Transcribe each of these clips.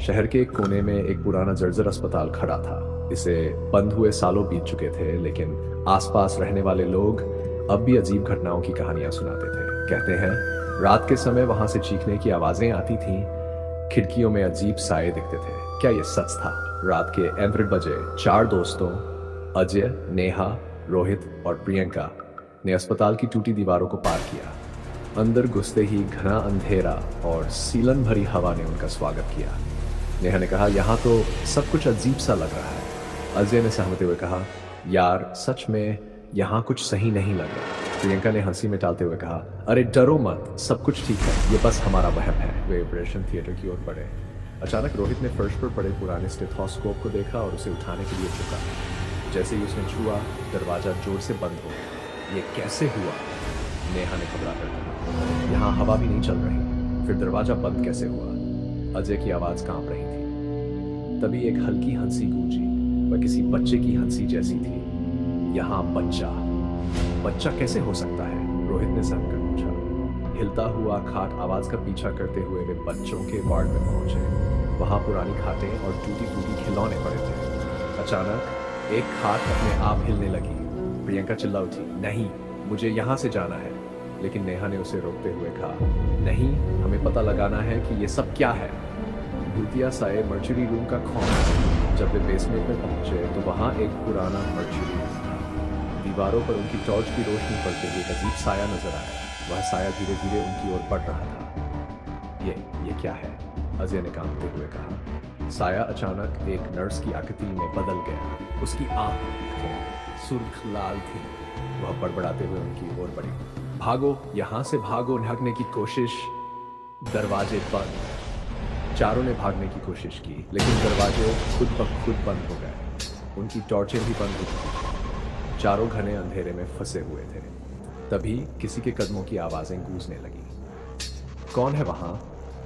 शहर के एक कोने में एक पुराना जर्जर अस्पताल खड़ा था। इसे बंद हुए सालों बीत चुके थे, लेकिन आसपास रहने वाले लोग अब भी अजीब घटनाओं की कहानियां सुनाते थे। कहते हैं रात के समय वहां से चीखने की आवाजें आती थीं, खिड़कियों में अजीब साए दिखते थे। क्या ये सच था? रात के 11 बजे 4 दोस्तों अजय, नेहा, रोहित और प्रियंका ने अस्पताल की टूटी दीवारों को पार किया। अंदर घुसते ही घना अंधेरा और सीलन भरी हवा ने उनका स्वागत किया। नेहा ने कहा, यहाँ तो सब कुछ अजीब सा लग रहा है। अजय ने सहमते हुए कहा, यार सच में यहाँ कुछ सही नहीं लग रहा। प्रियंका ने हंसी में टालते हुए कहा, अरे डरो मत, सब कुछ ठीक है, ये बस हमारा वहम है। वे ऑपरेशन थिएटर की ओर बढ़े। अचानक रोहित ने फर्श पर पड़े पुराने स्टेथोस्कोप को देखा और उसे उठाने के लिए झुका। जैसे ही उसने छुआ, दरवाजा जोर से बंद हो गया। ये कैसे हुआ? नेहा ने घबरा कर कहा, यहाँ हवा भी नहीं चल रही, फिर दरवाजा बंद कैसे हुआ? अजय की आवाज कांप रही थी। तभी एक हल्की हंसी गूंजी। वह किसी बच्चे की हंसी जैसी थी। यहाँ बच्चा कैसे हो सकता है? रोहित ने सहम कर पूछा। हिलता हुआ खाट आवाज का पीछा करते हुए वे बच्चों के वार्ड में पहुंचे। वहां पुरानी खाटें और टूटी फूटी खिलौने पड़े थे। अचानक एक खाट अपने आप हिलने लगी। प्रियंका चिल्ला उठी, नहीं, मुझे यहाँ से जाना है। लेकिन नेहा ने उसे रोकते हुए कहा, नहीं, हमें पता लगाना है कि ये सब क्या है। भूतिया साए मर्चुरी रूम का खौफ। जब वे बेसमेंट में पहुंचे तो वहां एक पुराना मर्चुरी था। दीवारों पर उनकी टॉर्च की रोशनी पड़ते हुए एक अजीब साया नजर आया। वह साया धीरे धीरे उनकी ओर बढ़ रहा था। ये क्या है? अजय ने कांपते हुए कहा। साया अचानक एक नर्स की आकृति में बदल गया। उसकी आंखें सुर्ख लाल थी। वह बड़बड़ाते हुए उनकी ओर बढ़ी। भागो, यहां से भागो। भागने की कोशिश, दरवाजे बंद। चारों ने भागने की कोशिश की, लेकिन दरवाजे खुद ब खुद बंद हो गए। उनकी टॉर्चें भी बंद हो गई। चारों घने अंधेरे में फंसे हुए थे। तभी किसी के कदमों की आवाजें गूंजने लगी। कौन है वहां?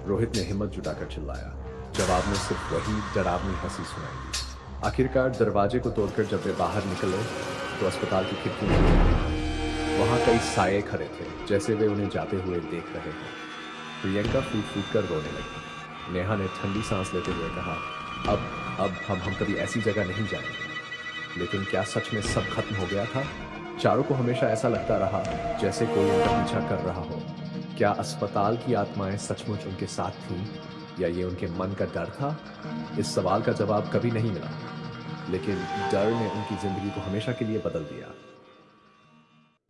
रोहित ने हिम्मत जुटाकर चिल्लाया। जवाब में सिर्फ वही डरावनी हंसी सुनाई दी। आखिरकार दरवाजे को तोड़कर जब वे बाहर निकले तो अस्पताल की खिड़की में वहां कई साए खड़े थे, जैसे वे उन्हें जाते हुए देख रहे थे। प्रियंका फूट फूट कर रोने लगी। नेहा ने ठंडी सांस लेते हुए कहा, अब हम कभी ऐसी जगह नहीं जाएंगे। लेकिन क्या सच में सब खत्म हो गया था? चारों को हमेशा ऐसा लगता रहा जैसे कोई उनका पीछा कर रहा हो। क्या अस्पताल की आत्माएं सचमुच उनके साथ थीं, या ये उनके मन का डर था? इस सवाल का जवाब कभी नहीं मिला, लेकिन डर ने उनकी जिंदगी को हमेशा के लिए बदल दिया।